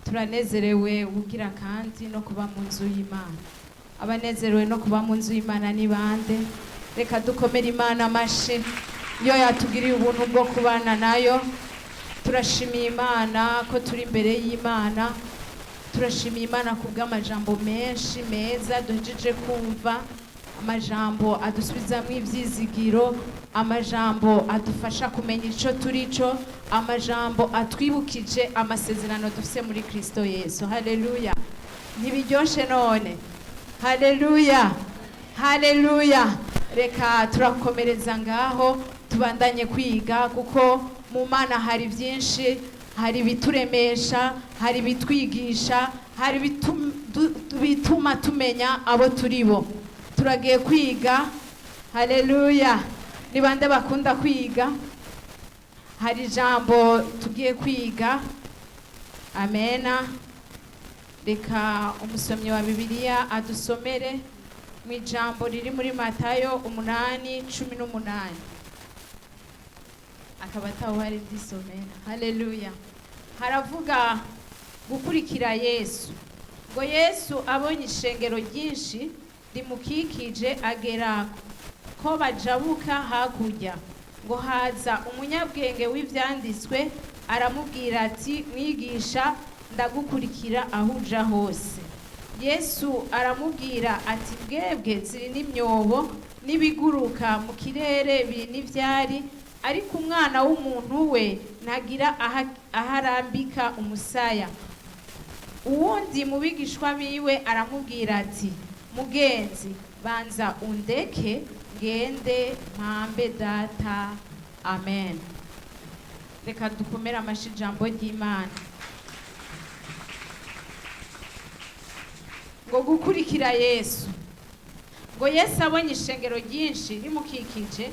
turanezerewe ugira kandi no kuba mu nzu y'Imana. Abanezerewe no kuba mu nzu y'Imana ni bande? Reka dukomere Imana amashi yo yatugiriye ubuntu bwo kubana nayo. Turashimiye Imana ko turi imbere y'Imana. Turashimiye Imana kubw'amajambo menshi meza duhejeje kumva, amajambo adusubizamo ivyizigiro, amajambo adufasha kumenya ico turico, amajambo atwibukije amasezerano dufise muri Kristo Yesu. Haleluya. Ntibiryoshe none? Haleluya. Haleluya. Reka turakomereza ngaho tubandanye kwiga, kuko mu Mana hari byinshi, hari bituremesha, hari bitwigisha, hari bituma tumenya abo turibo. Turagiye kwiga. Haleluya. Ni bande bakunda kwiga? Hari ijambo tugiye kwiga. Amena. Reka umusomyi wa Bibiliya adusomere mu ijambo riri muri Matayo 8:18. Akaba atawari disomera. Haleluya. Haravuga gukurikira Yesu. Ngo Yesu abonye ishengero ryinshi rimukikije, agera ko bajabuka hakurya. Ngo haza umunyabwenge w'ivyanditswe, aramubwira ati, mwigisha, ndagukurikira aho uja hose. Yesu aramubwira ati, bwebwe ziri n'imyobo n'ibiguruka mu kirere biri n'ivyari, ariko umwana w'umuntu we ntagira aharambika umusaya. Uwundi mu bigishwa biwe aramubwira ati, mugenzi, banza undeke ngende mpambe data. Amen. Reka dukomere amashi ijambo ry'Imana. Ngo gukurikira Yesu. Ngo Yesu abonye ishengero ryinshi rimukikije,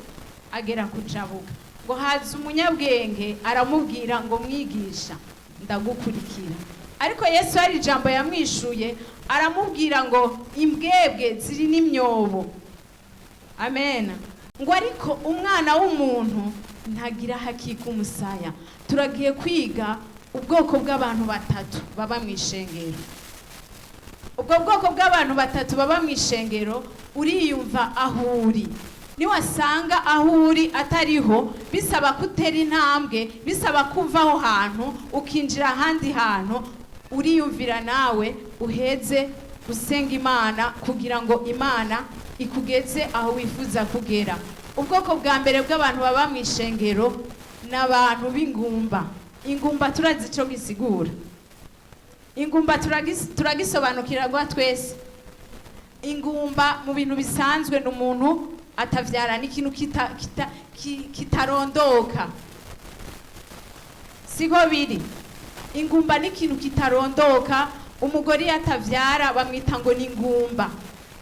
agera kujabuka. Ngo haza umunyabwenge aramubwira ngo, mwigisha, ndagukurikira. Ariko Yesu hari ijambo yamwishuye, aramubwira ngo, imbwebwe ziri n'imyobo. Amen. Ngo ariko umwana w'umuntu ntagira hakika umusaya. Turagiye kwiga ubwoko bw'abantu batatu baba mu ishengero. Ubwo bwoko bw'abantu batatu baba mu ishengero, uriyumva aho uri. Niwasanga aho uri atariho, bisaba kutera intambwe, bisaba kuva aho hantu ukinjira ahandi hantu, uriyumvira nawe uheze usenga Imana kugira ngo Imana ikugeze aho wifuza kugera. Ubwoko bwa mbere bw'abantu baba mu ishengero n'abantu b'ingumba. Ingumba turazi ico gisigura. Ingumba turagisobanukira gwa twese. Ingumba mu bintu bisanzwe n'umuntu atavyara n'ikintu kitarondoka. Siko biri. Ingumba n'ikintu kitarondoka. Umugore atavyara bamwita ngo ni ingumba.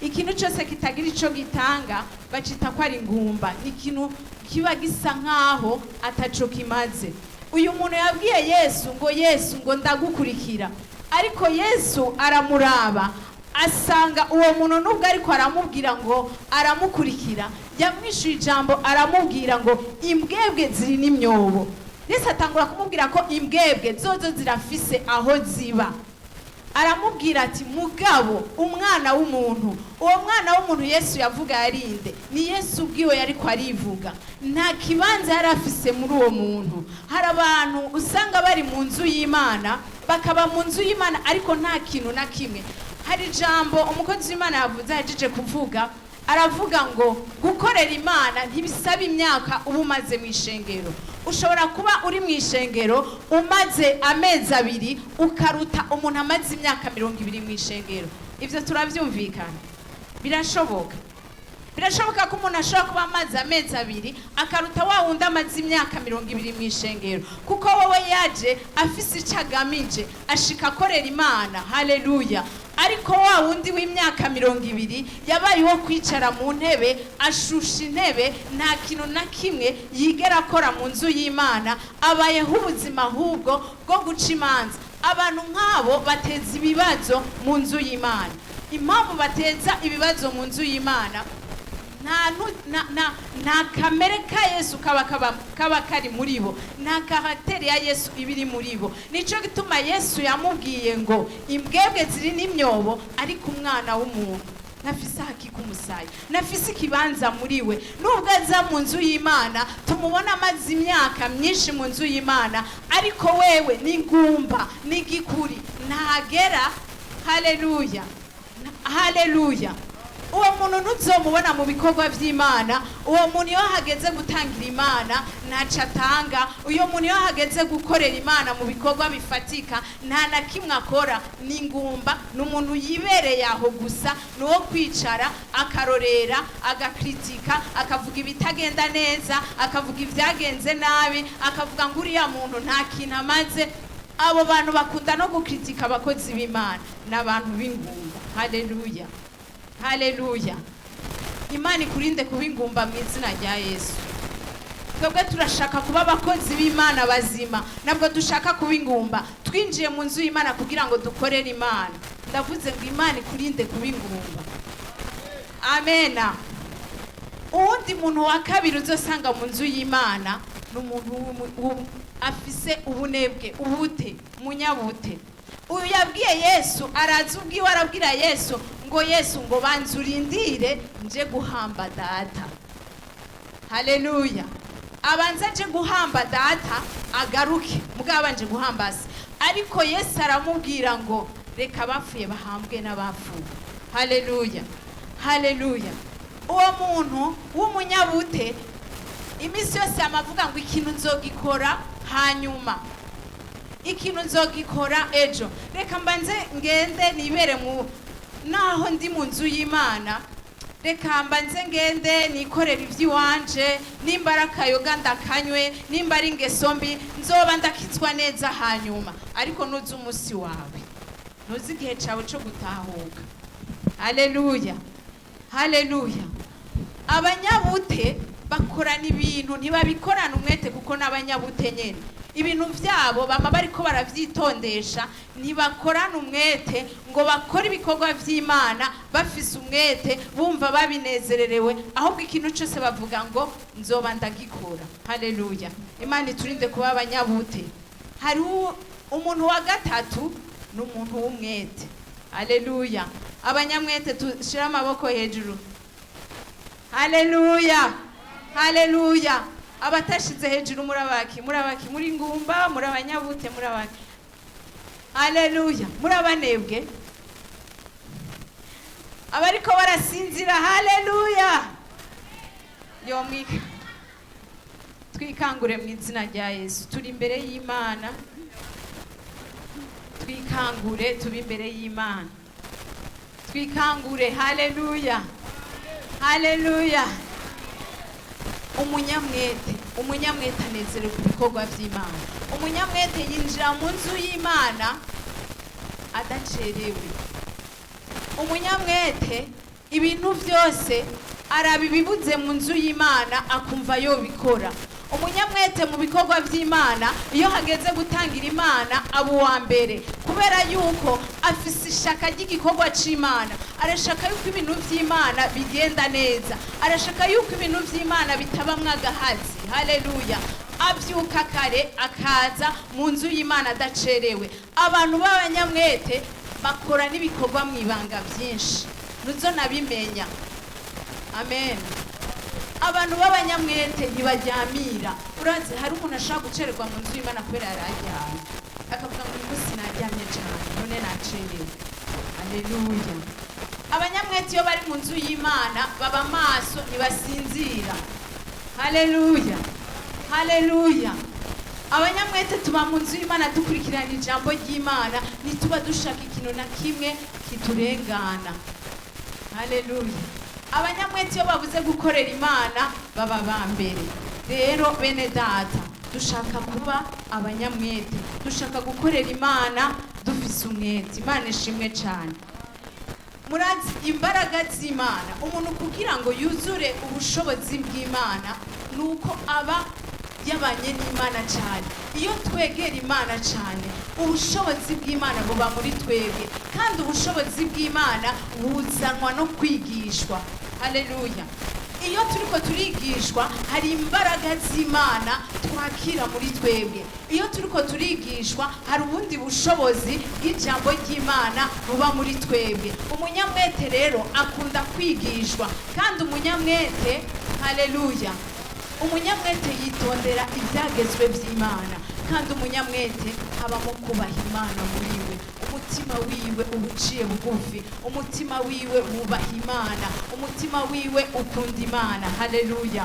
Ikintu cyose kitagira ico gitanga bacita ko ari ingumba. Ikintu kiba gisa nkaho ataco kimaze. Uyu muntu yabwiye Yesu ngo, Yesu, ngo ndagukurikira. Ariko Yesu aramuraba, asanga uwo muntu nubwo ariko aramubwira ngo aramukurikira, yamwishuye ijambo aramubwira ngo, imbwebwe ziri n'imyobo. Yesu atangura kumubwira ko imbwebwe zozo zirafise aho ziba. Aramubwira ati, mugabo, umwana w'umuntu. Uwo mwana w'umuntu Yesu yavuga yarinde? Ni Yesu ubwiwe yariko arivuga. Nta kibanza yari afise muri uwo muntu. Hari abantu usanga bari mu nzu y'Imana, bakaba mu nzu y'Imana ariko nta kintu na kimwe. Hari ijambo umukozi w'Imana yavuze yajeje kuvuga, aravuga ngo gukorera Imana ntibisaba imyaka uba umaze mu ishengero. Ushobora kuba uri mu ishengero umaze amezi 2 ukaruta umuntu amaze imyaka 20 mu ishengero. Ivyo turavyumvikana. Birashoboka. Birashoboka ko umuntu ashobora kuba amaze amezi 2 akaruta wa wundi amaze imyaka 20 mu ishengero, kuko wowe yaje afise icagamije ashika akorera Imana. Haleluya. Ariko wa wundi w'imyaka 20 yabaye wo kwicara mu ntebe, ashusha intebe, nta kintu na kimwe yigera akora mu nzu y'Imana, abayeho ubuzima ahubwo bwo guca imanza. Abantu nk'abo bateza ibibazo mu nzu y'Imana. Impamvu bateza ibibazo mu nzu y'Imana, nta kamere ka Yesu kaba kari muri bo, nta karakteri ya Yesu ibiri muri bo. Nico gituma Yesu yamubwiye ngo imbwebwe ziri n'imyobo ariko umwana w'umuntu nafise haki kumusaya, nafise ikibanza muri we. Nubwo aza mu nzu y'Imana tumubona amaze imyaka myinshi mu nzu y'Imana, ariko wewe ni ngumba, ni gikuri, ntagera. Haleluya, haleluya. Uwo muntu ntuzomubona mu bikorwa by'Imana. Uwo muntu iyo hageze gutangira Imana ntaco atanga. Uyo muntu iyo hageze gukorera Imana mu bikorwa bifatika nta na kimwe akora. Ni ngumba, n'umuntu yibereye aho gusa, nuwo kwicara akarorera, agakritika, akavuga ibitagenda neza, akavuga ibyagenze nabi, akavuga ngo uriya muntu nta kintu amaze. Abo bantu bakunda no gukritika abakozi b'Imana n'abantu b'ingumba. Haleluya, haleluya. Imana ikurinde kuba ingumba mu izina rya Yesu. Twebwe turashaka kuba abakozi b'Imana bazima, nabwo dushaka kuba ingumba. Twinjiye mu nzu y'Imana kugira ngo dukorere Imana. Ndavuze ngo Imana ikurinde kuba ingumba. Amena. Uwundi muntu wa kabiri uzosanga mu nzu y'Imana n'umuntu afise ubunebwe, ubute, munyabute. Uyu yabwiye Yesu, arazi ubwiwe arabwira Yesu ngo Yesu ngo banzurindire nje guhamba data. Haleluya. Abanza nje guhamba data agaruke, mugabo nje guhamba se. Ariko Yesu aramubwira ngo reka bapfuye bahambwe n'abapfuye. Haleluya, haleluya. Uwo muntu w'umunyabute imisi yose amavuga ngo ikintu nzogikora hanyuma, ikintu nzogikora ejo. Reka mbanze ngende nibere mu naho ndi mu nzu y'Imana, reka mbanze ngende nikorera ivy'iwanje, nimba ari akayoga ndakanywe, nimba ari ingeso mbi nzoba ndakitswa neza hanyuma. Ariko nuzi umusi wawe, nuzi igihe cawe co gutahuka. Haleluya, haleluya. Abanyabute bakorana ibintu ntibabikorana umwete kuko n'abanyabute nyene ibintu vyabo bama bariko baravyitondesha, ntibakorana umwete ngo bakore ibikorwa vy'Imana bafise umwete, bumva babinezererewe, ahubwo ikintu cyose bavuga ngo nzoba ndagikora. Haleluya. Imana iturinde kuba abanyabute. Hari umuntu wa gatatu n'umuntu w'umwete. Haleluya. Abanyamwete tushira amaboko hejuru. Haleluya, haleluya. Abatashize hejuru murabaki, murabaki, muri ngumba, murabanyabute, murabaki. Haleluya. Murabanebwe, abariko barasinzira. Haleluya. Yomwika twikangure mu izina rya Yesu. Turi imbere y'Imana, twikangure, tubi imbere y'Imana, twikangure. Haleluya, haleluya. Umunyamwete anezerewe ku bikorwa by'Imana. Umunyamwete yinjira mu nzu y'Imana adacerewe. Umunyamwete ibintu byose arabibibuze mu nzu y'Imana akumva yo bikora. Umunyamwete mu bikorwa by'Imana iyo hageze gutangira Imana abo wa mbere, kubera yuko afise ishaka ry'igikorwa c'Imana. Arashaka yuko ibintu by'Imana bigenda neza, arashaka yuko ibintu by'Imana bitabamwe agahazi. Haleluya. Abyuka kare akaza mu nzu y'Imana adacerewe. Abantu b'abanyamwete bakora n'ibikorwa mu ibanga byinshi, nuzo nabimenya. Amen. Abantu b'abanyamwete ntibajyamira. Urazi hari umuntu ashaka gucererwa mu nzu y'Imana kubera yararyamye, akavuga ngo uyu munsi naryamye cyane none nacerewe. Haleluya. Abanyamwete iyo bari mu nzu y'Imana baba maso, ntibasinzira. Haleluya, haleluya. Abanyamwete tuba mu nzu y'Imana dukurikirana ijambo ry'Imana, nituba dushaka ikintu na kimwe kiturengana. Haleluya. Abanyamwete iyo bavuze gukorera Imana baba bambere. Rero bene data, dushaka kuba abanyamwete, dushaka gukorera Imana dufise umwete. Imana ishimwe cyane. Murazi imbaraga z'Imana, umuntu kugira ngo yuzure ubushobozi bw'Imana nuko aba yabanye n'Imana cyane. Iyo twegera Imana cyane, ubushobozi bw'Imana buba muri twebwe, kandi ubushobozi bw'Imana buzanwa no kwigishwa. Haleluya. iyo turiko turigishwa hari imbaraga z'Imana twakira muri twebwe. Iyo turiko turigishwa hari ubundi bushobozi bw'ijambo ry'Imana buba muri twebwe. Umunyamwete rero akunda kwigishwa, kandi umunyamwete, haleluya, umunyamwete yitondera ibyagezwe by'Imana, kandi umunyamwete habamo kubaha Imana muri we. Umutima wiwe ubuciye bugufi, umutima wiwe wubaha Imana, umutima wiwe ukunda Imana. Haleluya,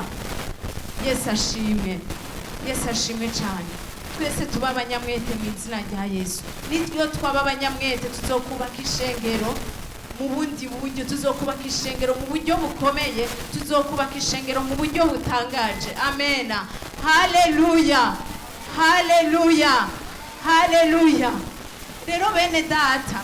Yesu ashimwe, Yesu ashimwe cyane. Twese tuba abanyamwete mu izina rya Yesu. Nityo twaba abanyamwete tuzokubaka ishengero mu bundi buryo, tuzokubaka ishengero mu buryo bukomeye, tuzokubaka ishengero mu buryo butangaje. Amena, haleluya, haleluya, haleluya. Rero bene data,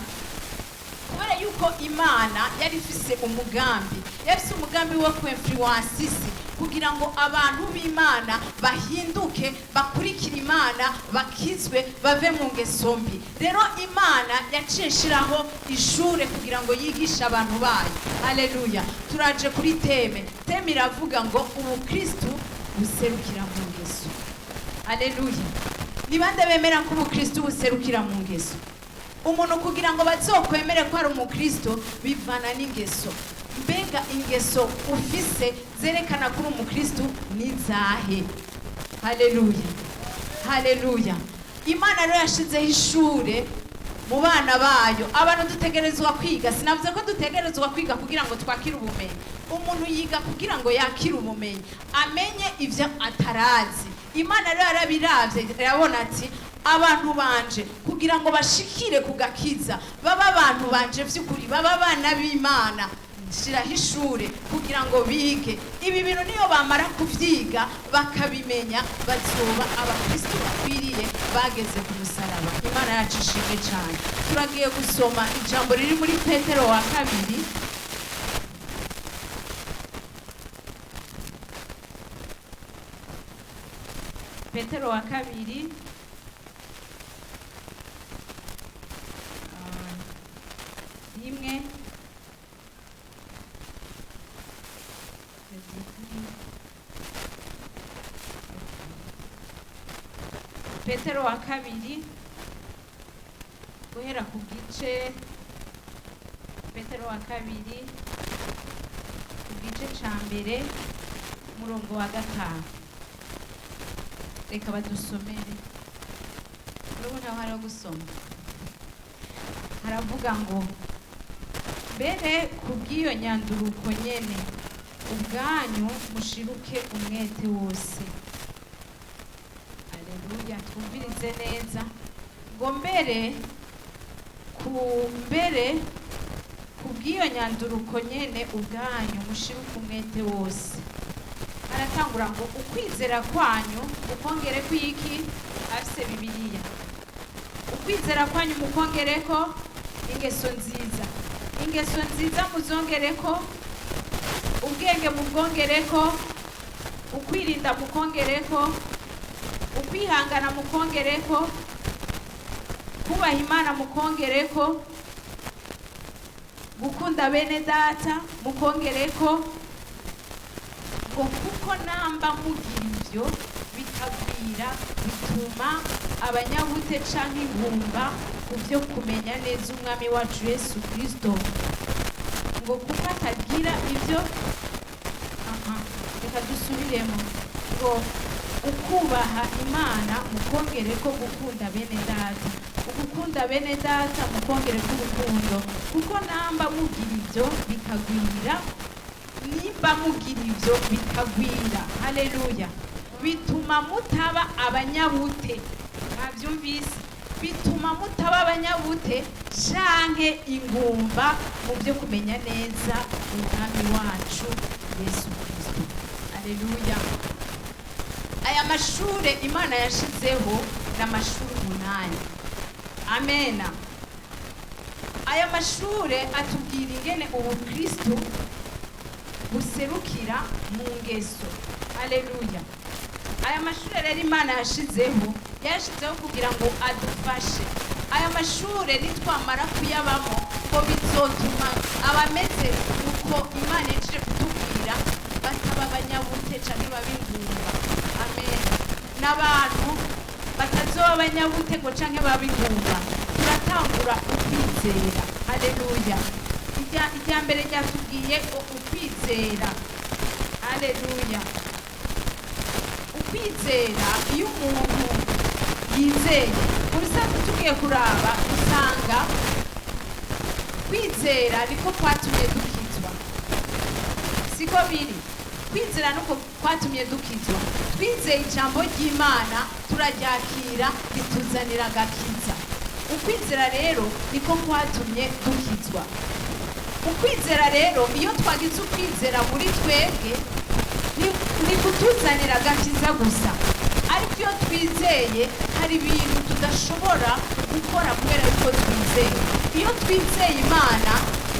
kubera yuko Imana yari ifise umugambi, yafise umugambi wo kwinfluence isi kugira ngo abantu b'Imana bahinduke, bakurikira Imana, bakizwe, bave mu ngeso mbi. Rero Imana yaciye ishiraho ishure kugira ngo yigishe abantu bayo. Haleluya. Turaje kuri teme iravuga ngo ubukristu buserukira mu ngeso. Haleluya. Ni bande bemera ko ubukristu buserukira mu ngeso? Umuntu kugira ngo bazokwemere ko ari umukristo bivana n'ingeso. Mbega ingeso ufise zerekana kuri umukristo ni zahe? Haleluya, haleluya. Imana rero yashizeho ishure mu bana bayo. Abantu dutegerezwa kwiga. Sinavuze ko dutegerezwa kwiga kugira ngo twakire ubumenyi. Umuntu yiga kugira ngo yakire ubumenyi, amenye ivyo atarazi. Imana rero yarabiravye, irabona ati abantu banje kugira ngo bashikire kugakiza, baba abantu banje vy'ukuri, baba abana b'Imana, shiraho ishure kugira ngo bige. Ibi bintu niyo bamara kuvyiga bakabimenya, bazoba abakristo bakwiriye bageze ku musaraba. Imana yacu ishimwe cyane. Turagiye gusoma ijambo riri muri Petero wa kabiri, Petero wa kabiri rimwe Petero wa kabiri guhera ku gice, Petero wa kabiri ku gice ca mbere murongo wa 5. Reka badusomere. Urabona aho hariho gusoma, haravuga ngo mbere kubw'iyo nyanduruko nyene ubwanyu mushiruke umwete wose. Haleluya, twumvirize neza ngo mbere kubw'iyo nyanduruko nyene ubwanyu mushiruke umwete wose. Aratangura ngo ukwizera kwanyu mukongere kwiki? Afise Bibiliya. Ukwizera kwanyu mukongereko ingeso nziza, ingeso nziza muzongereko ubwenge, mubwongereko ukwirinda, mukongereko ukwihangana, mukongereko kubaha Imana, mukongereko gukunda bene data, mukongereko. Ngo kuko namba mugira ivyo bitagwira bituma abanyabute canke ingumba kuvyo kumenya neza umwami wacu Yesu Kristo. Ngo kuko atagira ivyo, reka dusubiremo, ngo ukubaha Imana mukongereko gukunda bene data, ugukunda bene data mukongereko urukundo. Kuko namba mugira ivyo bikagwira, nimba mugira ivyo bikagwira, haleluya, bituma mutaba abanyabute. Mwavyumvise? Bituma mutaba abanyabute canke ingumba mu byo kumenya neza umwami wacu Yesu Kristo. Haleluya. Aya mashure Imana yashizeho n'amashuri 8. Amena. Aya mashure atubwira ingene ubu Kristo buserukira mu ngeso. Haleluya. Aya mashure rero Imana yashizeho kugira ngo adufashe. Aya mashure nitwamara kuyabamo ko bizotuma abameze uko Imana yaje kutubwira bataba abanyabute canke babingumba. Amen. N'abantu batazoba abanyabute ngo canke babingumba, turatangura ukwizera. Haleluya. Irya mbere ryatubwiye ukwizera. Haleluya. Ukwizera iyo umuntu yizeye, ubusanzwe tugiye kuraba usanga kwizera niko kwatumye dukizwa, siko biri. Kwizera nuko kwatumye dukizwa. Twizeye ijambo ry'Imana turaryakira rituzanira agakiza. Ukwizera rero niko kwatumye dukizwa. Ukwizera rero iyo twagize ukwizera muri twebwe ni kutuzanira agakiza gusa, ariko iyo twizeye hari ibintu tudashobora gukora kubera yuko twizeye. Iyo twizeye Imana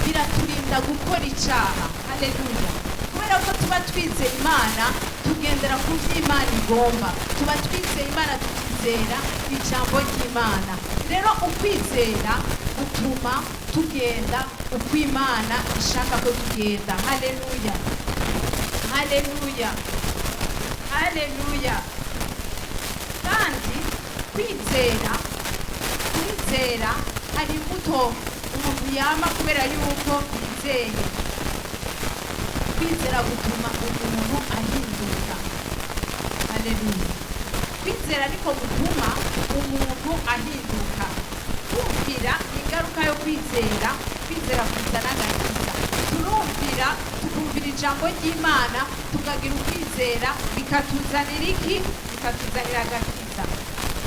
biraturinda gukora icyaha. Haleluya. Kubera ko tuba twizeye Imana tugendera ku by'Imana igomba, tuba twizeye Imana tukizera ijambo ry'Imana. Rero ukwizera gutuma tugenda uko Imana ishaka ko tugenda. Haleluya. Haleluya. Haleluya. Kandi kwizera hari imbuto umuntu yama kubera yuko yizeye. Kwizera gutuma umuntu ahinduka. Haleluya. Kwizera niko gutuma umuntu ahinduka. Kumvira ingaruka yo kwizera, kwizera kuzana agakiza. Turumvira, tukumvira ijambo ry'Imana, tukagira ukwizera, bikatuzanira iki? Bikatuzanira agakiza.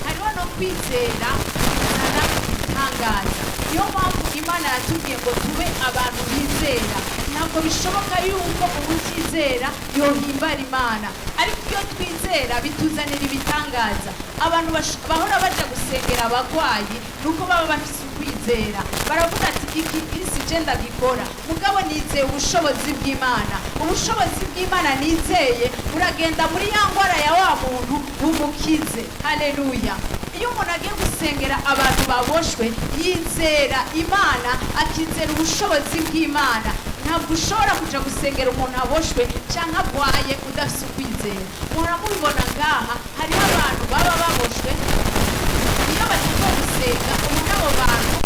Hariho no kwizera kuzana igitangaza. Niyo mpamvu Imana yatubwiye ngo tube abantu bizera. Ntabwo bishoboka yuko ubutizera yohimbara Imana, ariko iyo twizera bituzanira ibitangaza. Abantu bahora baja gusengera abagwayi nuko baba bafise ukwizera. Baravuga ati iki je ndagikora, mugabo nizeye ubushobozi bw'Imana. Ubushobozi bw'Imana nizeye uragenda muri ya ngwara ya wa muntu bumukize. Haleluya. Iyo umuntu agiye gusengera abantu baboshwe yizera Imana, akizera ubushobozi bw'Imana. Ntabwo ushobora kuja gusengera umuntu aboshwe canke agwaye udafise ukwizera. Muhora mubibona ngaha, hariho abantu baba baboshwe, iyo bagiye gusenga umuntu abo bantu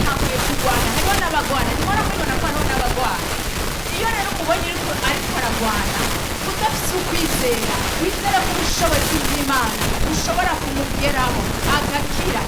ntakuye kurwana. Hariho n'abagwana, nimora mubibona ko hariho n'abagwana. Iyo rero umubonye ariko aragwana udafise ukwizera, wizera ko ubushobozi bw'Imana ushobora kumugeraho agakira,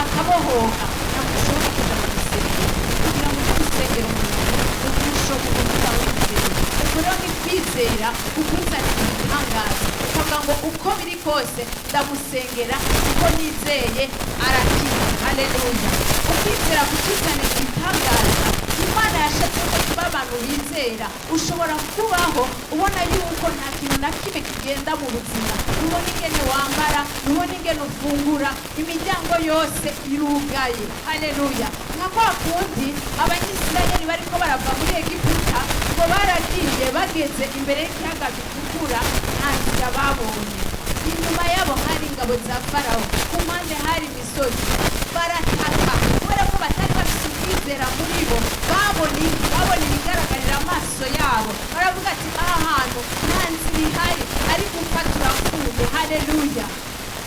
akabohoka, ntabwo ushobora kuja gusengera kugira ngo uje gusengera umuntu ushobora kuba wizera. Ubwo rero ni kwizera kukuzanira igitangaza, ukavuga ngo uko biri kose ndamusengera kuko nizeye arakira. Haleluya. Ukwizera kutuzanira igitangaza. Imana yashatse ko tuba abantu bizera. Ushobora kubaho ubona yuko nta kintu na kimwe kigenda mu buzima, ubona ingene wambara, ubona ingene ufungura, imiryango yose irugaye. Haleluya. Nka kwa kundi Abanyisirayeli bariko barava muri Egiputa, ngo baragiye bageze imbere y'ikiyaga gitukura, nta nzira babonye. Inyuma yabo hari ingabo za Farawo, ku mpande hari imisozi. Barataka kubera ko batari bafite ukwizera muri bo. Babona ibigaragarira amaso yabo, baravuga ati aha hantu nta nzira ihari, ariko upfa turapfuye. Haleluya.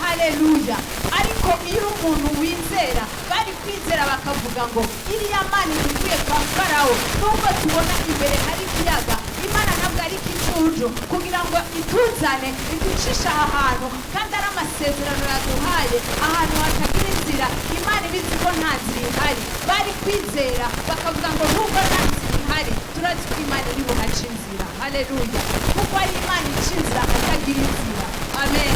Haleluya. Ariko iyo umuntu wizera, bari kwizera bakavuga ngo iriya Mana ivuye kwa Farawo, nubwo tubona imbere hari ikiyaga, Imana ntabwo ari ikijuju kugira ngo ituzane iducishe aha hantu, kandi ari amasezerano yaduhaye ahantu hatagira inzira. Imana ibizi ko nta nzira ihari. Bari kwizera bakavuga ngo nubwo nta nzira ihari, turazi ko Imana iri buhace inzira. Haleluya. Kuko ari Imana ica inzira atagira inzira. Amen.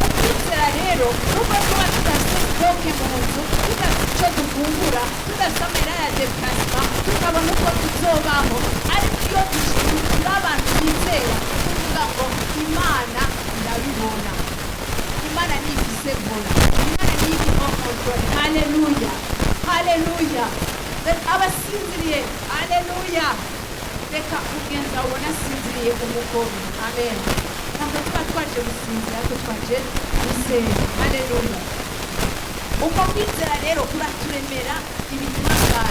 Ukwizera rero nubwo tuba tudafite sitoke mu nzu, tudafite icyo dufungura, tudafite amera ya deplacema, tukabona uko tuzobaho, ariko iyo turi abantu bizera tuvuga ngo Imana irabibona, Imana nifise bona, Imana niyi okontrole. Haleluya. Haleluya. Abasinziriye, haleluya. Reka ugenza ubona asinziriye umugore. Amen. Ntabwo tuba twaje gusinzira, ariko twaje gusenga. Haleluya. Uko kwizera rero kuraturemera ibitangaza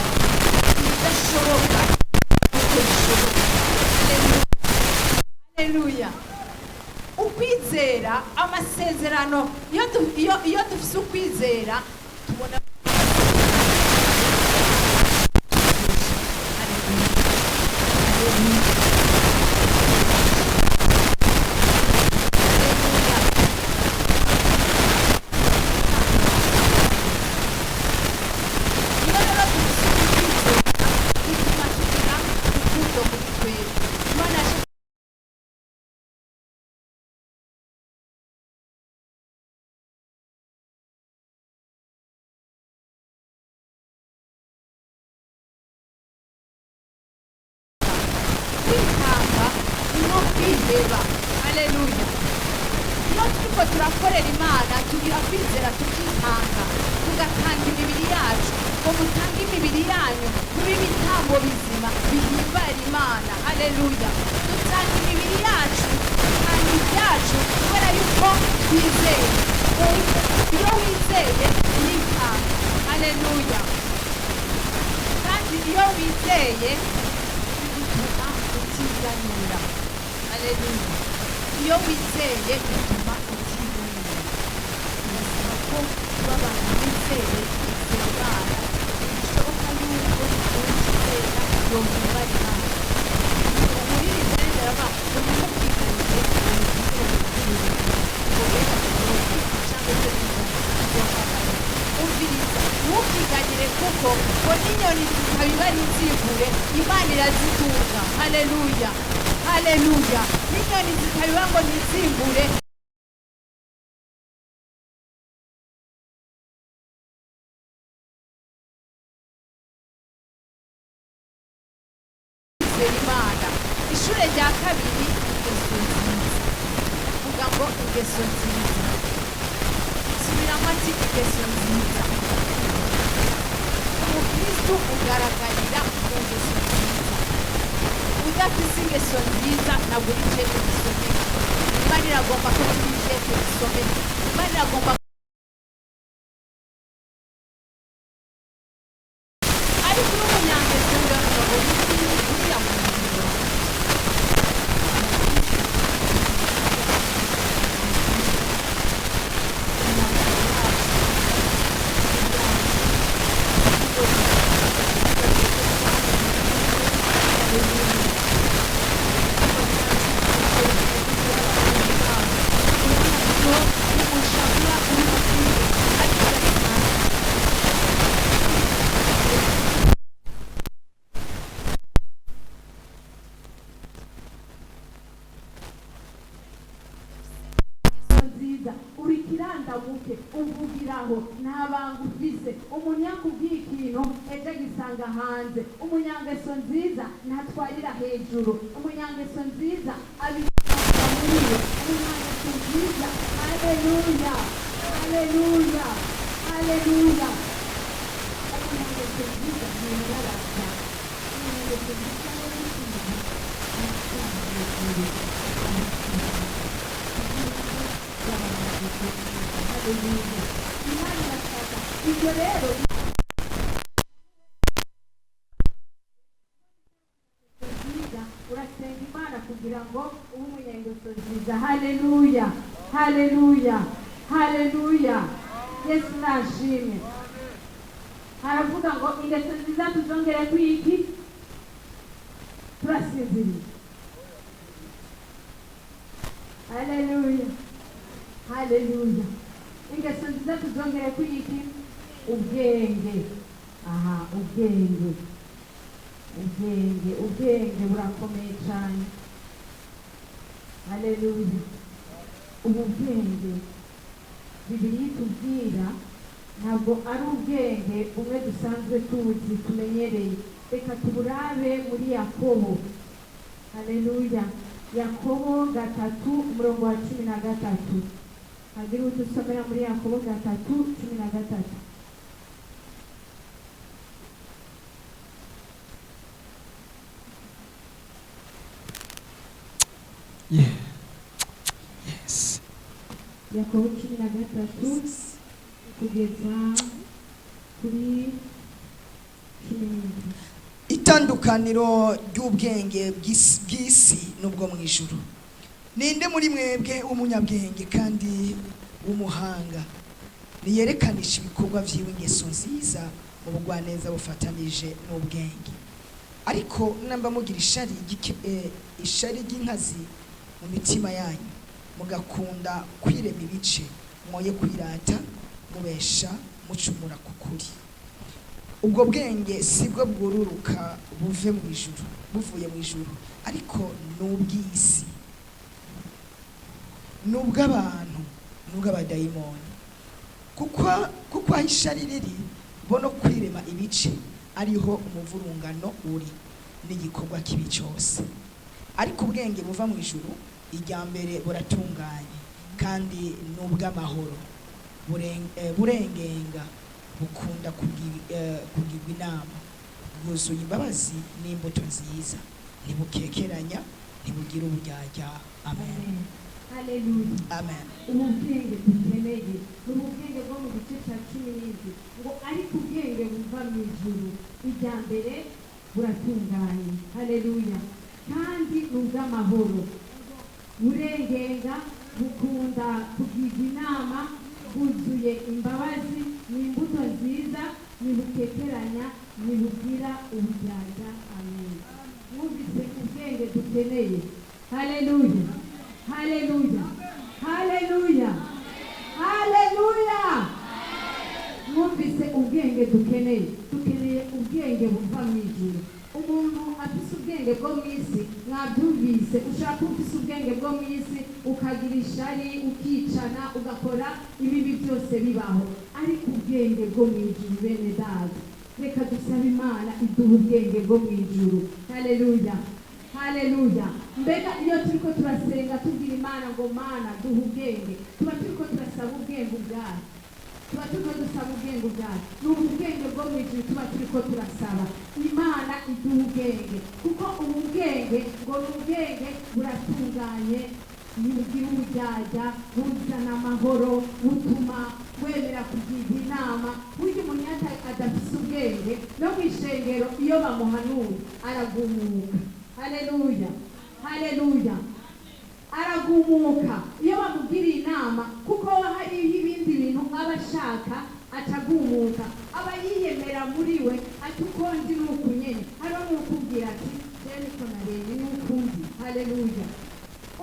ibidashoboka uko bishoboka. Haleluya. kwizera amasezerano iyo dufise ukwizera tubona kwitanga no kwiheba. Haleluya. Iyo turiko turakorera Imana tugira kwizera tukitanga, tugatanga imibiri yacu ngo mutange imibiri yanyu kuba ibitambo bizima bihimbara Imana. Haleluya. Dutanga imibiri yacu, dutanga ibyacu kubera yuko twizeye. Iyo wizeye uritanga. Haleluya. Kandi iyo wizeye bituma utiganira. Haleluya. Iyo wizeye bituma utiganira. Birasaba ko tuba abantu bizeye Imana. Bishoboka yuko utizera yohimbara Imana. Umuririmbyi arengera avuga ngo ntimukiganire ntukiganyire kuko ngo n'inyoni zitabiba ntizivure Imana irazitunga. Haleluya. Haleluya. N'inyoni zitabiba ngo ntizivure Imana. Ishure rya kabiri, ingeso nziza. Vuga ngo ingeso nziza. Subiramo ati ingeso nziza. Umukristo ugaragarira mu ngeso nziza. Udafise ingeso nziza ntabwo uri ijete risomeka. Imana iragomba ko turi ijete risomeka. Imana iragomba ariko uri umunyangeso uravuga ngo uriya muntu ubuke uvugiraho ntabanga ufise umunyakubwiye ikintu ejo gisanga hanze. Umunyangeso nziza ntatwarira hejuru. Umunyangeso nziza abisanga muri we. Umunyangeso nziza, haleluya, haleluya, haleluya. Umunyangeso nziza ni imbaraga. Umunyangeso nziza Imana irashaka ibyo rero nziza urasenga Imana kugira ngo ube umunyangeso nziza. Haleluya, haleluya, haleluya. Yesu nashimwe. Haravuga ngo ingeso nziza tuzongere kwiki turasinziriye. Haleluya, haleluya. Ingeso nziza tuzongere kwiki ubwenge. Aha, ubwenge, ubwenge, ubwenge burakomeye cyane. Haleluya. Ubu bwenge Bibiliya itubwira ntabwo ari ubwenge bumwe dusanzwe tuzi tumenyereye. Reka tuburabe muri Yakobo. Haleluya. Yakobo 3:13. Hagira udusomera muri Yakobo 3:13. Yeah. Yes. Yakobo 13 kugeza kuri 17. Itandukaniro ry'ubwenge bw'isi n'ubwo mu ijuru. ninde muri mwebwe umunyabwenge kandi w'umuhanga niyerekanisha ibikorwa vyiwe ingeso nziza mu bugwaneza bufatanije n'ubwenge. Ariko namba mugira ishari ry'inkazi mu mitima yanyu mugakunda kwirema ibice mwoye kwirata mubesha mucumura kukuri. Ubwo bwenge sibwo bwururuka buvuye mu ijuru ariko n'ubw'isi n'ubw'abantu n'ubw'abadayimoni. kuko aho ishari riri bo no kwirema ibice ariho umuvurungano uri n'igikorwa kibi cyose. Ariko ubwenge buva mu ijuru irya mbere buratunganye kandi n'ubw'amahoro burengenga bukunda kugirwa inama bwuzuye imbabazi n'imbuto nziza ntibukekeranya ntibugira uburyarya. Amen. Haleluya. Amen. Ubwenge dukeneye ubwenge bwo mu gice cya 17 ngo ariko ubwenge buva mu ijuru irya mbere buratunganye. Haleluya. Kandi n'ubw'amahoro burengenga bukunda kugirwa inama bwuzuye imbabazi n'imbuto nziza ntibukekeranya ntibugira uburyarya. Amen. Mwumvise ubwenge dukeneye. Haleluya. Haleluya. Haleluya. Haleluya. Mwumvise ubwenge dukeneye ubwenge buva mu ijuru. Umuntu afise ubwenge bwo mu isi mwabyumvise ushaka ufise ubwenge bwo mu isi ukagira ishari ukicana ugakora ibibi byose bibaho. Ariko ubwenge bwo mu ijuru bene data reka dusabe Imana iduha ubwenge bwo mu ijuru. Haleluya. Haleluya. Mbega iyo turiko turasenga tubwira Imana ngo Mana duha ubwenge tuba turiko turasaba ubwenge bwawe tuba turiko dusaba ubwenge bwawe n'ubwenge bwo mu ijuru tuba turiko turasaba Imana iduha ubwenge kuko ubu bwenge ngo n'ubwenge buratunganye ntibugira uburyarya buzana amahoro butuma wemera kugirwa inama. Burya umuntu adafise ubwenge no mu ishengero iyo bamuhanuye aragumuka. Haleluya. Haleluya. Aragumuka iyo bamugiriye inama kuko hariho ibindi bintu aba ashaka atagumuka aba yiyemera muri we ati uko ndi nuko nyene hariho n'ukubwira ati jene ko narebe n'ukundi. Haleluya.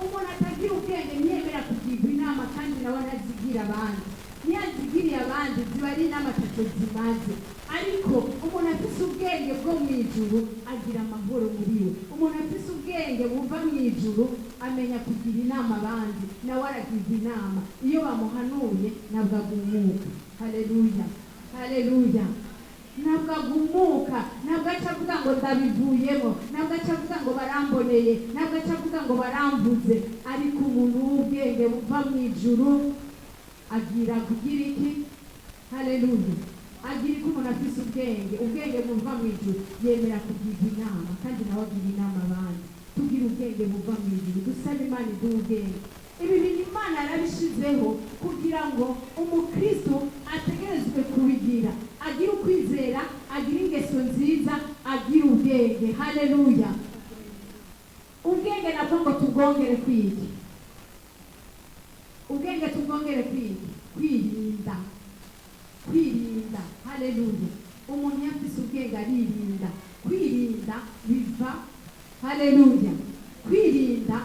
Umuntu atagira ubwenge ntiyemera kugirwa inama kandi nawe ntazigira abandi ntiyazigiriye abandi ziba ari inama atatu zimaze. Ariko umuntu afise ubwenge bwo mu ijuru agira amahoro muri we. Umuntu afise ubwenge buva mu ijuru amenya kugira inama abandi nawe aragirwa inama iyo bamuhanuye nabwo agumuka. Haleluya. Haleluya. Nabwo agumuka nabwo aca avuga ngo ndabivuyemo nabwo aca avuga ngo baramboneye nabwo aca avuga ngo baramvuze. Ariko umuntu w'ubwenge buva mu ijuru agira kugira iki? Haleluya. Agira ko umuntu afise ubwenge buva mu ijuru yemera kugirwa inama kandi nawe agira inama abandi. Tugira ubwenge buva mu ijuru dusabe Imana iduha ubwenge. Ibi bintu Imana yarabishizeho kugira ngo umukristo ategerezwe kubigira agira ukwizera agira ingeso nziza agira ubwenge. Haleluya. Ubwenge nabwo ngo tubwongere kwiga ubwenge tubwongere kwirinda. Haleluya. Umuntu yafise ubwenge aririnda. Kwirinda biva haleluya. Kwirinda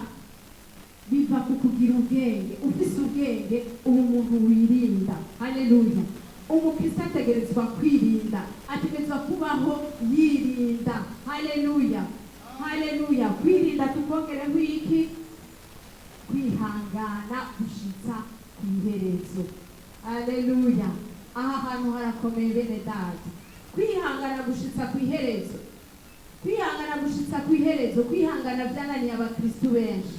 biva ku kugira ubwenge. Ufise ubwenge ubu umuntu wirinda. Haleluya. Umukristo ategerezwa kwirinda ategerezwa kubaho yirinda. Haleluya. Haleluya. Kwirinda tubongereho iki? Kwihangana gushitsa ku iherezo. Haleluya. Aha hantu harakomeye bene data. Kwihangana gushitsa ku iherezo. Kwihangana gushitsa ku iherezo. Kwihangana byananiye abakristo benshi.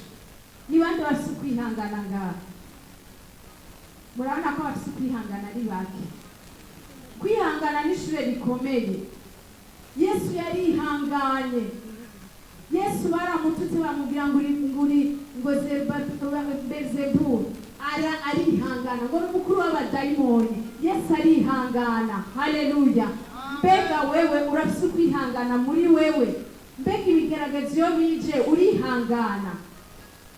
Ni bande bafise kwihangana ngaha? Murabona ko bafise kwihangana ari bake. Kwihangana ni ishure rikomeye. Yesu yarihanganye. Yesu baramututse bamubwira ngo Beelzebul arihangana ngo n'umukuru w'abadayimoni. Yesu arihangana. Haleluya. Mbega wewe urafise kwihangana muri wewe? Mbega ibigaragazo iyo bije urihangana?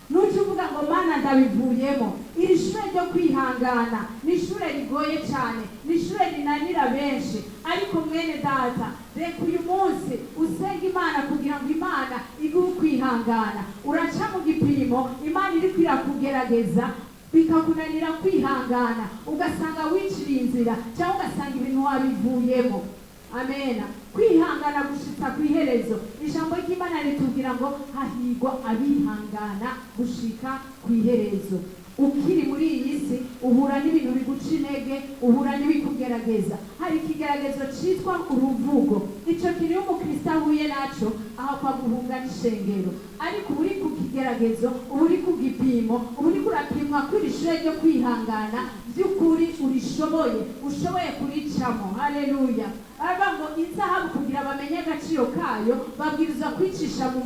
Nucuvuga ukavuga ngo mana ndabivuyemo. Iri shure ryo kwihangana ni ishure rigoye cyane, ni ishure rinanira benshi, ariko mwene data reka uyu munsi usenga Imana kugira ngo Imana iguhe kwihangana. Uraca mu gipimo, Imana iri kwirakugerageza bikakunanira kwihangana, ugasanga wiciriye inzira cyangwa ugasanga ibintu wabivuyemo. Amena. Kwihangana gushitsa ku iherezo. Ijambo ry'Imana ritubwira ngo hahigwa abihangana gushika ku iherezo. Ukiri muri iyi si uhura n'ibintu biguca intege, uhura n'ibikugerageza. Hari ikigeragezo citwa uruvugo. Ico kiri umukristo ahuye naco aho kwa guhunga n'ishengero. Ariko uri ku kigeragezo, uri ku gipimo, uri kurapimwa kwirishure ryo kwihangana, by'ukuri urishoboye, ushoboye kuricamo. Haleluya. Aravuga ngo izahabu kugira bamenye agaciro kayo babwiriza kwicisha mu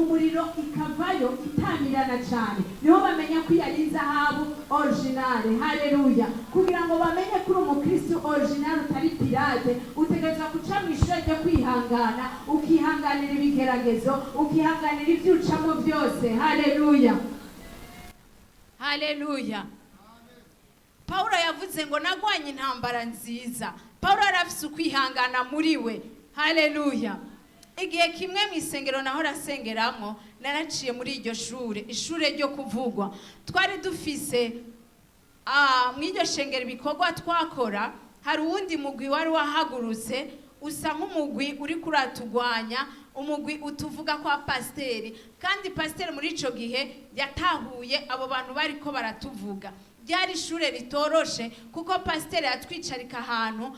muriro ikavayo itamirana cyane, niho bamenya ko yari izahabu originale. Haleluya. Kugira ngo bamenye ko uri umukristo originale utari pirate, utegereza guca mu ishure ryo kwihangana, ukihanganira ibigeragezo, ukihanganira ibyucamo byose. Haleluya. Haleluya. Paulo yavuze ngo nagwanye intambara nziza. Paulo arafise ukwihangana muri we. Haleluya. Igihe kimwe mu isengero naho rasengeramo naraciye muri iryo ishure ryo kuvugwa. Twari dufise mu iryo shengero ibikorwa twakora, hari uwundi mugwi wari wahagurutse usa nk'umugwi uri kuratugwanya, umugwi utuvuga kwa pasteri, kandi pasteri muri ico gihe yatahuye abo bantu bariko baratuvuga. Ryari ishure ritoroshe kuko pasteri atwicarika ahantu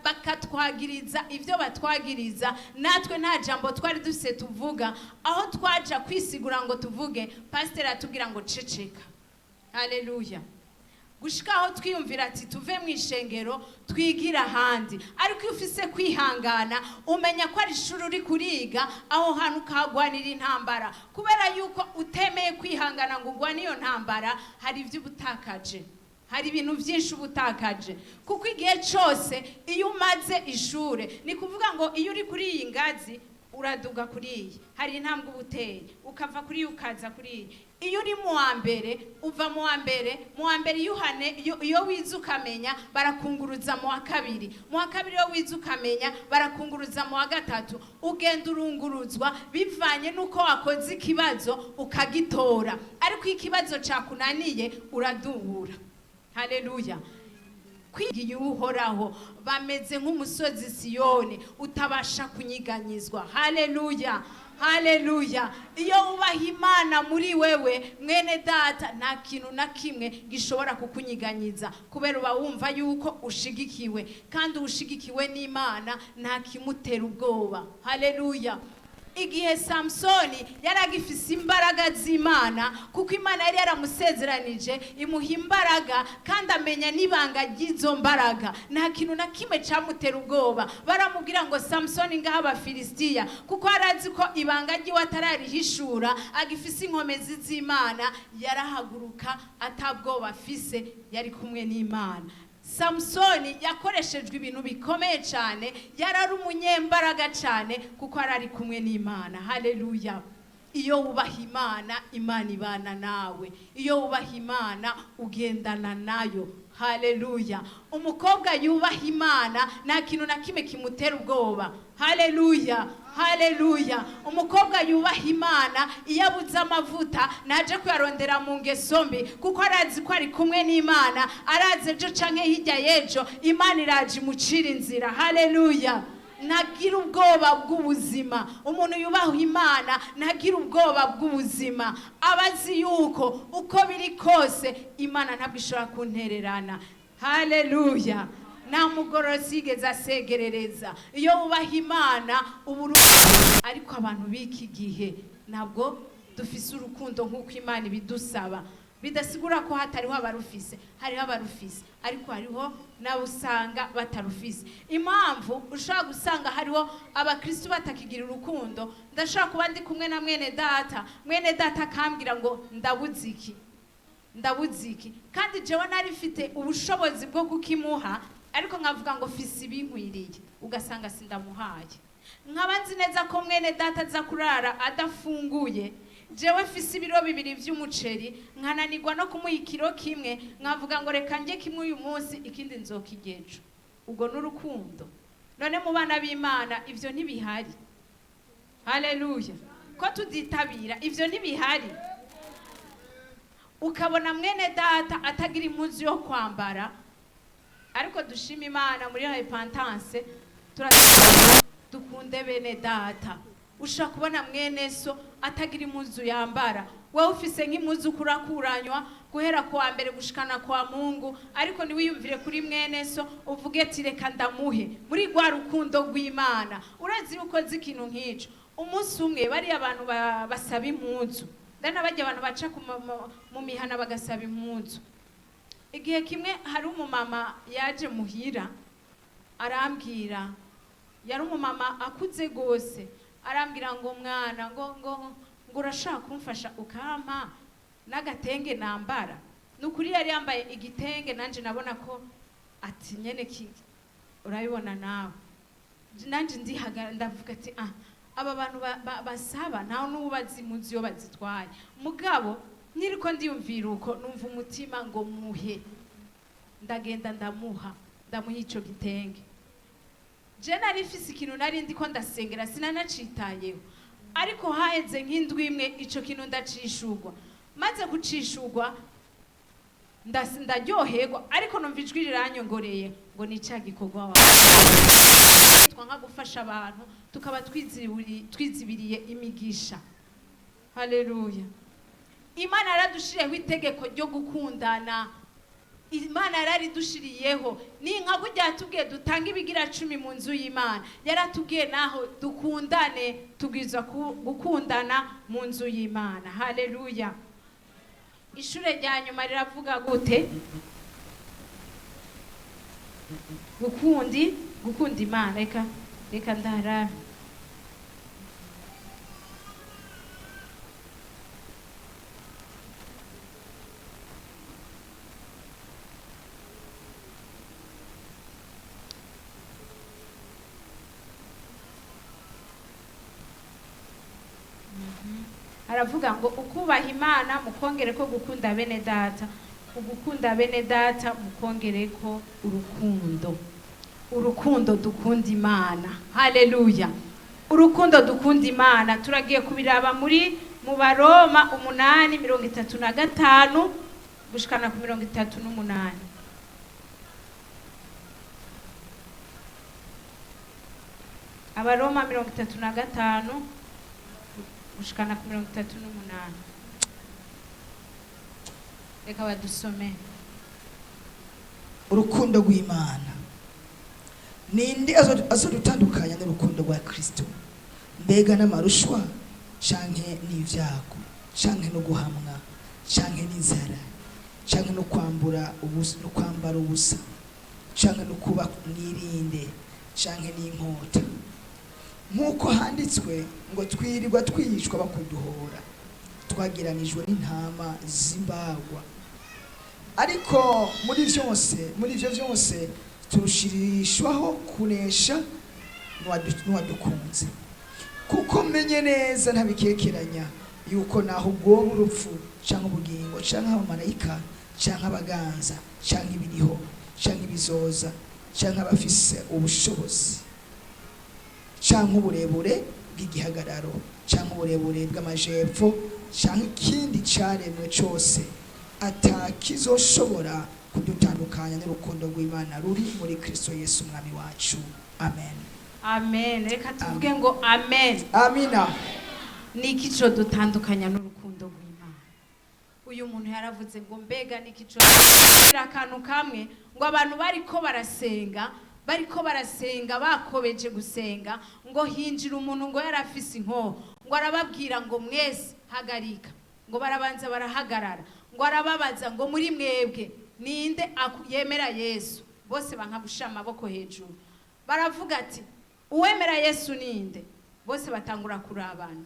bakatwagiriza ivyo batwagiriza, natwe nta jambo twari dufise tuvuga. Aho twaja kwisigura ngo tuvuge, pasteri atubwira ngo ceceka. Haleluya. Gushika aho twiyumvira ati tuve mu ishengero twigira handi. Ariko iyo ufise kwihangana umenya ko ari ishuri uri kuriga, aho hantu kagwanira intambara, kubera yuko utemeye kwihangana ngo ugwane iyo ntambara, hari ivyo ubutakaje, hari ibintu byinshi ubutakaje. Kuko igihe cyose iyo umaze ishure, ni kuvuga ngo iyo uri kuri iyi ngazi uraduga kuri iyi, hari intambwe ubuteye, ukava kuri iyi ukaza kuri iyi. Iyo uri mu wa mbere uva mu wa mbere iyo wize ukamenya barakunguruza mu wa kabiri, mu wa kabiri iyo wize ukamenya barakunguruza mu wa gatatu, ugenda urunguruzwa bivanye nuko wakoze ikibazo ukagitora. Ariko ikibazo cakunaniye uraduhura. Haleluya. Kwigiye uhoraho bameze nk'umusozi Siyoni utabasha kunyiganyizwa. Haleluya. Haleluya. Iyo ubaha Imana muri wewe mwene data, nta kintu na kimwe gishobora kukunyiganyiza, kubera uba wumva yuko ushigikiwe, kandi ushigikiwe n'Imana nta kimutera ubwoba. Haleluya. Igihe Samsoni yaragifise imbaraga z'Imana, kuko Imana yari yaramusezeranije imuha imbaraga, kandi amenya n'ibanga ry'izo mbaraga, nta kintu na kimwe camutera ubwoba. Baramubwira ngo Samsoni ngaha Abafilistiya, kuko arazi ko ibanga ryiwe atararihishura, agifise inkomezi z'Imana, yarahaguruka atabwoba afise, yari kumwe n'Imana. Samsoni yakoreshejwe ibintu bikomeye cyane, yarari umunyembaraga cyane kuko arari kumwe n'Imana. Haleluya. Iyo wubaha Imana, Imana ibana nawe. Iyo wubaha Imana ugendana nayo. Haleluya. Umukobwa yubaha Imana nta kintu na kimwe kimutera ubwoba. Haleluya. Haleluya. Umukobwa yubaha Imana iyo abuze amavuta naje kuyarondera mu ngeso mbi, kuko arazi ko ari kumwe n'Imana, arazi ejo canke hirya y'ejo Imana iraje imucira inzira. Haleluya. Nagira ubwoba bw'ubuzima. Umuntu yubaha Imana nagira ubwoba bw'ubuzima, abazi yuko uko biri kose Imana ntabwo ishobora kuntererana. Haleluya. Nta mugorozi yigeze asegerereza. Iyo wubaha Imana uburu. Ariko abantu b'iki gihe ntabwo dufise urukundo nk'uko Imana ibidusaba. Bidasigura ko hatariho abarufise, hariho abarufise, ariko hariho nabo usanga batarufise. Impamvu ushaka gusanga hariho abakristo batakigira urukundo, ndashaka kuba ndi kumwe na mwene data akambwira ngo ndabuziki, kandi jewe nari mfite ubushobozi bwo kukimuha, ariko nkavuga ngo fisi ibinkwiriye, ugasanga sindamuhaye. Nkaba nzi neza ko mwene data aza kurara adafunguye, jewe mfise ibiro 2 vy'umuceri nkananirwa no kumuha ikiro kimwe nkavuga ngo reka nje kimwe uyu munsi ikindi nzokigejo. Ubwo n'urukundo. None mu bana b'Imana ivyo ntibihari. Haleluya. Ko tuditabira ivyo ntibihari. Ukabona mwene data atagira impuzu yo kwambara, ariko dushima Imana muri repentance dukunde bene data. Ushaka kubona mwene so atagira impuzu yambara, wewe ufise nk'impuzu kurakuranywa guhera kwa mbere gushikana kwa Mungu, ariko niwiyumvire kuri mwene so uvuge ati reka ndamuhe muri rwa rukundo rw'Imana. Urazi uko zikintu nk'ico umunsi umwe bari abantu basaba impuzu, ndana bajya abantu baca mu mihana bagasaba impuzu. Igihe kimwe hari umumama yaje muhira arambwira, yari umumama akuze gose, arambwira ngo mwana ngo urashaka kumfasha ukampa n'agatenge nambara. Nukuri yari yambaye igitenge, nanje nabona ko ati nyene urabibona nawe, nanje ndavuga ati aba bantu basaba ntawe n'ubazi impuzu yo bazitwaye. Mugabo niriko ndiyumvira uko numva umutima ngo muhe, ndagenda ndamuha ico gitenge. Je nari mfise ikintu nari ndiko ndasengera sinanacitayeho, ariko haheze nk'indwi imwe ico kintu ndacishurwa. Maze gucishurwa ndaryoherwa, ariko numva ijwi riranyongoreye ngo ni ca gikorwa nka gufasha abantu tukaba twizibiriye imigisha. Haleluya. Imana yaradushiriyeho itegeko ryo gukundana. Imana yaradushiriyeho ni nka kujya tubwiye dutanga ibigira 10 mu nzu y'Imana, yaratubwiye naho dukundane, tugizwa gukundana mu nzu y'Imana. Haleluya. Ishure rya nyuma riravuga gute? Gukunda Imana. Reka ndara aravuga ngo ukubaha Imana mukongere ko gukunda bene data, ugukunda bene data mukongere ko urukundo dukunda Imana. Haleluya. Urukundo dukunda Imana turagiye kubiraba mu Baroma 8:35 gushikana ku 38. Abaroma 35 gushikana ku 38. Reka badusome. Urukundo rw'Imana ninde azodutandukanya n'urukundo rwa Kristo? Mbega n'amarushwa canke n'ivyago canke no guhamwa canke n'inzara canke no kwambara ubusa canke no kuba mwirinde canke n'inkota, nk'uko handitswe ngo twirirwa twiyishwa bakuduhora, twagiranijwe n'intama zimbagwa. Ariko muri ivyo vyose turushirishwaho kunesha n'uwadukunze, kuko menye neza ntabikekeranya yuko naho ubwoba urupfu canke ubugingo canke abamarayika canke abaganza canke ibiriho canke ibizoza canke abafise ubushobozi canke uburebure bw'igihagararo canke uburebure bw'amajepfo canke ikindi caremwe cose atakizoshobora kudutandukanya n'urukundo rw'Imana ruri muri Kristo Yesu umwami wacu. Amen. Amen. Reka tuvuge ngo amen. Amina. Niki cyo dutandukanya n'urukundo rw'Imana? Uyu muntu yaravuze ngo mbega niki cyo akantu kamwe ngo abantu bariko barasenga bakobeje gusenga ngo hinjira umuntu ngo yarafise inko ngo arababwira ngo mwese hagarika, ngo barabanza barahagarara, ngo arababaza ngo muri mwebwe ninde yemera Yesu? Bose bankabusha amaboko hejuru, baravuga ati uwemera Yesu ninde? Bose batangura kurabana.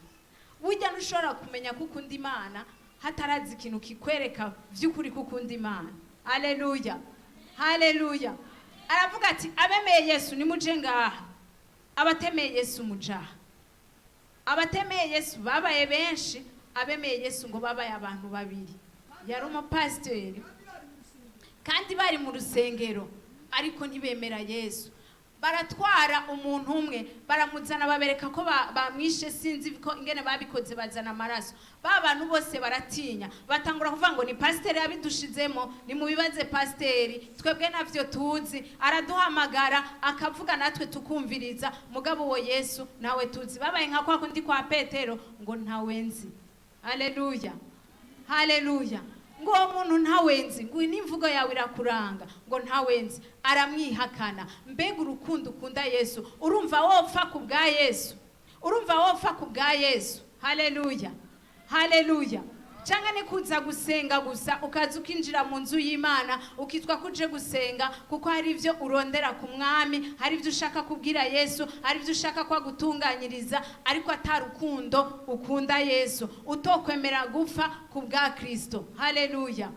Burya ntushobora kumenya kukunda Imana hatarazi ikintu kikwereka vy'ukuri kukunda Imana. Haleluya. Haleluya. Aravuga ati abemeye Yesu ni muje ngaha, abatemeye Yesu mujaha. Abatemeye Yesu babaye benshi, abemeye Yesu ngo babaye abantu babiri, yari umupasiteri kandi bari mu rusengero ariko ntibemera Yesu. Baratwara umuntu umwe baramuzana babereka ko bamwishe, sinzi ko ingene babikoze, bazana amaraso. Ba bantu bose baratinya, batangura kuvuga ngo ni pasiteri yabidushizemo, ni mubibaze pasiteri, twebwe navyo tuzi, araduhamagara akavuga natwe tukumviriza, mugabo wo Yesu nawe tuzi. Babaye nka kwa kundi kwa Petero ngo ntawenzi. Haleluya, haleluya. Ngo umuntu ntawenzi, ngo n'imvugo yawe irakuranga, ngo ntawenzi, aramwihakana. Mbega urukundo ukunda Yesu, urumva wopfa ku bwa Yesu, urumva wopfa ku bwa Yesu. Haleluya, haleluya. Cyangwa ni kuza gusenga gusa ukaza ukinjira mu nzu y'Imana ukitwa kuje gusenga kuko hari ivyo urondera ku mwami, hari ivyo ushaka kubwira Yesu, hari ivyo ushaka kwa gutunganyiriza, ariko atarukundo ukunda Yesu, utokwemera gupfa ku bwa Kristo. Haleluya.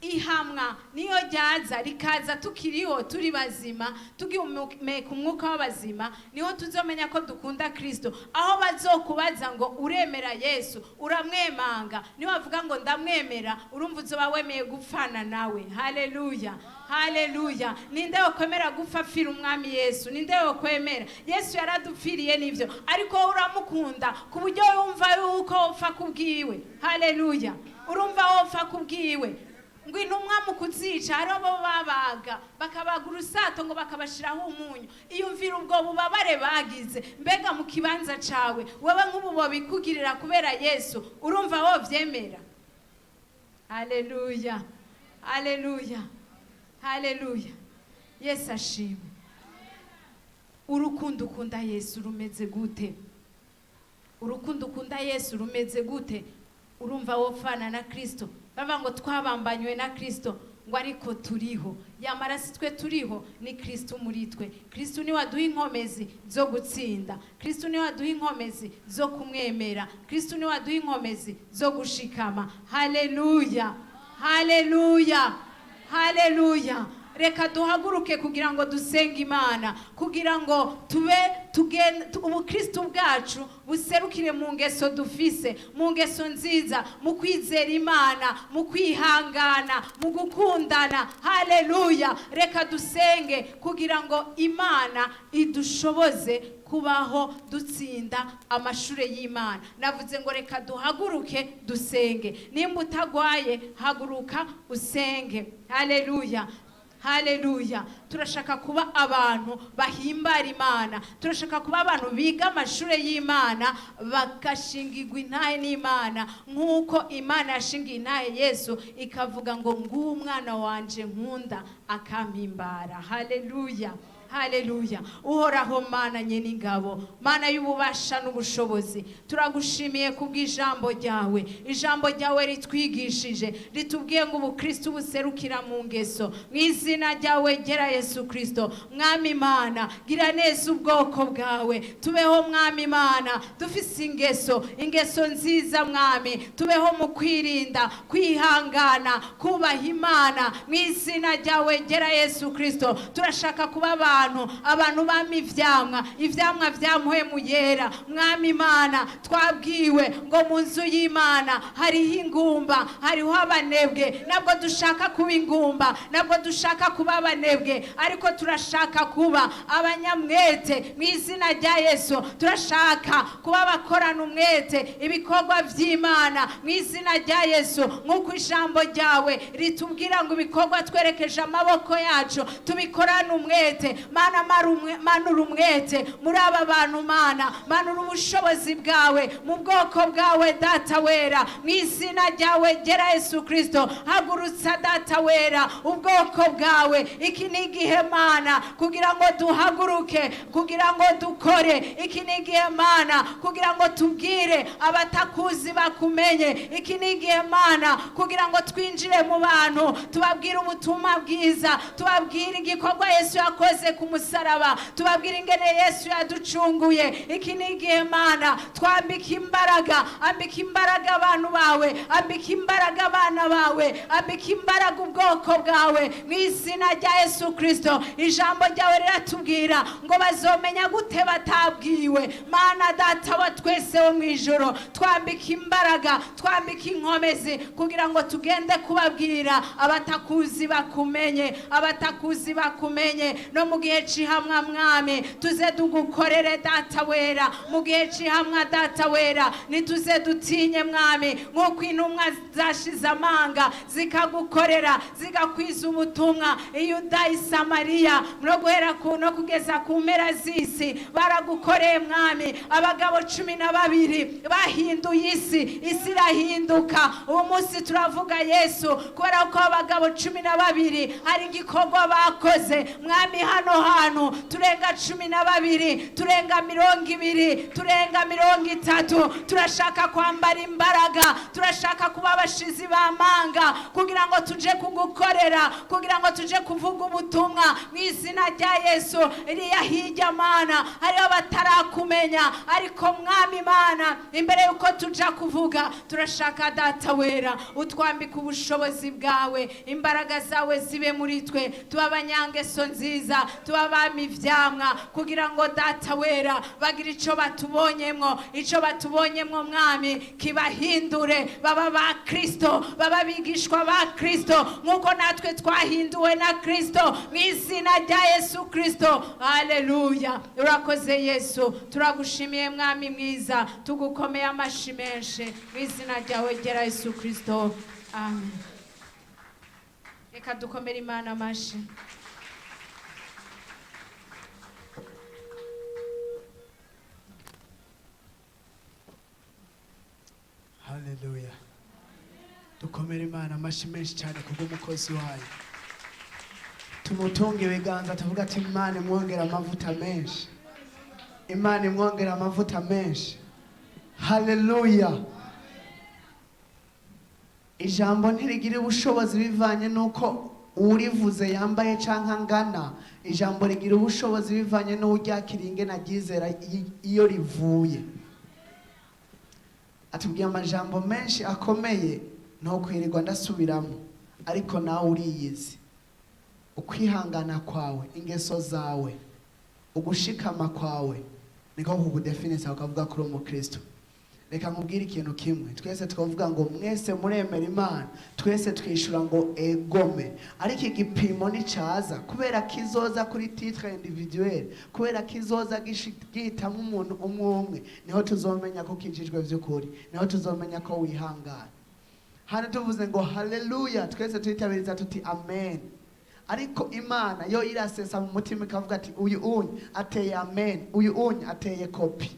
Ihamwa niyo ryaza rikaza tukiriho turi bazima, tugihumeka umwuka w'abazima, niho tuzomenya ko dukunda Kristo. Aho bazokubaza ngo uremera Yesu, uramwemanga, niho bavuga ngo ndamwemera, urumva uzoba wemeye gupfana nawe. Haleluya, haleluya. Ninde yokwemera gupfa apfira umwami Yesu? Ninde yokwemera? Yesu yaradupfiriye nivyo, ariko uramukunda ku buryo yumva yuko wopfa kubwiwe. Haleluya, urumva wopfa kubwiwe. Ngo intumwa mu kuzica hari abo babaga bakabaga urusato ngo bakabashiraho umunyu. Iyumvira ubwo bubabare bagize, mbega mu kibanza cawe wewe nk'ubu bobikugirira kubera Yesu, urumva wo vyemera? Haleluya, haleluya, haleluya. Yesu ashimwe. Urukundo ukunda Yesu rumeze gute? Urukundo ukunda Yesu rumeze gute? Urumva wopfana na Kristo. Bava ngo twabambanywe na Kristo, ngo ariko turiho, yamarasi twe turiho ni Kristo muri twe. Kristo ni waduha inkomezi zo gutsinda, Kristo ni waduha inkomezi zo kumwemera, Kristo ni waduha inkomezi zo gushikama. Haleluya, haleluya, haleluya. Reka duhaguruke kugira ngo dusenge Imana, kugira ngo ubukristo bwacu buserukire mu ngeso dufise, mu ngeso nziza, mu kwizera Imana, mu kwihangana, mu gukundana. Haleluya. Reka dusenge kugira ngo Imana idushoboze kubaho dutsinda amashure y'Imana. Navuze ngo reka duhaguruke dusenge. Nimba utagwaye haguruka usenge. Haleluya, haleluya. Turashaka kuba abantu bahimbara Imana, turashaka kuba abantu biga amashure y'Imana bagashingirwa intahe n'Imana, nk'uko Imana yashingiye intahe Yesu ikavuga ngo nguwo umwana wanje nkunda akampimbara. Haleluya, haleluya. Uhoraho Mana nyene ingabo, Mana y'ububasha n'ubushobozi, turagushimiye kubw'ijambo ryawe. Ijambo ryawe ritwigishije, ritubwiye ngo ubukristo buserukira mu ngeso. Mw'izina ryawe gera Yesu Kristo, Mwami Mana gira neza ubwoko bwawe. Tubeho Mwami Mana dufise ingeso nziza Mwami, tubeho mu kwirinda, kwihangana, kubaha Imana. Mw'izina ryawe gera Yesu Kristo, turashaka kuba abantu bama ivyamwa vyamuhemu yera. Mwami Mana twabwiwe ngo mu nzu y'Imana hariho ingumba, hariho abanebwe. Nabwo dushaka kuba ingumba, nabwo dushaka kuba abanebwe, ariko turashaka kuba abanyamwete. Mw'izina rya Yesu turashaka kuba abakorana umwete ibikorwa vy'Imana. Mw'izina rya Yesu, nk'uko ijambo ryawe ritubwira ngo ibikorwa twerekeje amaboko yacu tubikorana umwete. Mana manura umwete muri aba bantu Mana, manura ubushobozi bwawe mu bwoko bwawe Data wera. Mw'izina ryawe gera Yesu Kristo, hagurutsa Data wera ubwoko bwawe. Iki ni igihe Mana kugira ngo duhaguruke, kugira ngo dukore. Iki ni igihe Mana kugira ngo tubwire abatakuzi bakumenye. Iki ni igihe Mana kugira ngo twinjire mu bantu tubabwire ubutumwa bwiza, tubabwire igikorwa Yesu yakoze ku musaraba tubabwira ingene Yesu yaducunguye. Iki ni igihe Mana twambika imbaraga, ambika imbaraga abantu bawe, ambika imbaraga abana bawe, ambika imbaraga ubwoko bwawe mu izina rya Yesu Kristo. Ijambo ryawe riratubwira ngo bazomenya gute batabwiwe. Mana data wa twese wo mu ijoro, twambika imbaraga, twambika inkomezi kugira ngo tugende kubabwira abatakuzi bakumenye, abatakuzi bakumenye. No mu gihe cihamwa mwami tuze dugukorere data wera, mu gihe cihamwa data wera nituze dutinye mwami, nk'uko intumwa zashize amanga zikagukorera zigakwiza ubutumwa Iyuda Samariya no guhera no kugeza ku mpera z'isi baragukoreye mwami. Abagabo 12 bahinduye isi, isi irahinduka. Ubu munsi turavuga Yesu kubera ko abagabo 12 hari igikorwa bakoze mwami. Hano hantu turenga 12, turenga 20, turenga 30. Turashaka kwambara imbaraga, turashaka kuba abashizi b'amanga kugira ngo tuje kugukorera, kugira ngo tuje kuvuga ubutumwa mu izina rya Yesu. Iriya hirya Mana hariho batarakumenya, ariko mwami Mana imbere yuko tuja kuvuga turashaka data wera utwambika ubushobozi bwawe, imbaraga zawe zibe muri twe, tuba abanyangeso nziza, tuba abami ivyamwa, kugira ngo data wera bagira ico batubonyemwo, ico batubonyemwo mwami kibahindure baba ba Kristo, baba bigishwa ba Kristo nkuko natwe twahinduwe na Kristo mu izina rya Yesu Kristo. Haleluya. Urakoze Yesu, turagushimiye mwami mwiza, tugukomeye amashi menshi mu izina ryawe ryera Yesu Kristo. Amen. Reka dukomere Imana amashi. Haleluya. Dukomere Imana amashi menshi cyane kubw'umukozi wayo. Tumutunge ibiganza tuvuga ati Imana imwongera amavuta menshi, Imana imwongera amavuta menshi. Haleluya. Ijambo ntirigira ubushobozi bivanye nuko urivuze yambaye canka ngana. Ijambo rigira ubushobozi bivanye n'uryakiriye na ryizera iyo rivuye. Atubwiye amajambo menshi akomeye no kwirirwa ndasubiramo, ariko nawe uriyizi. Ukwihangana kwawe, ingeso zawe, ugushikama kwawe niko kugudefinisa ukavuga kuri umukristo. Reka nkubwire ikintu kimwe, twese twavuga ngo mwese muremera Imana, twese twishura ngo egome, ariko igipimo nicaza kubera kizoza kuri titre individuel, kubera kizoza gihitamo umuntu umwe, niho tuzomenya ko kijijwe vy'ukuri, niho tuzomenya ko wihangana. Hano tuvuze ngo haleluya, twese tuyitabiriza tuti amen. Ariko Imana yo irasesa mu mutima ikavuga ati uyu unyi ateye amen, uyu unyi ateye kopi.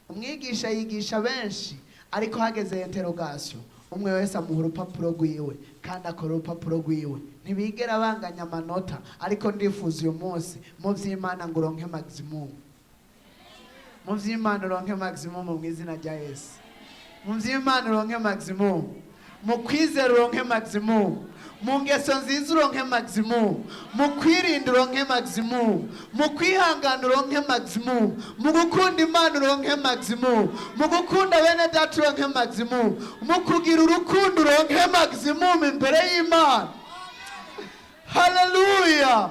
Umwigisha yigisha benshi, ariko hageze interrogation umwe wese amuha urupapuro rwiwe kandi akora urupapuro rwiwe. Ntibigera banganya amanota, ariko ndifuza uyu munsi mu vy'Imana ngo uronke maximum, mu vy'Imana uronke maximum mu izina rya Yesu, mu vy'Imana uronke maximum, mu kwizera uronke maximum, mu ngeso nziza uronke maximum, mu kwirinda uronke maximum, mu kwihangana uronke maximum, mu gukunda Imana uronke maximum, mu gukunda bene data uronke maximum, mu kugira urukundo uronke maximum imbere y'Imana. Haleluya.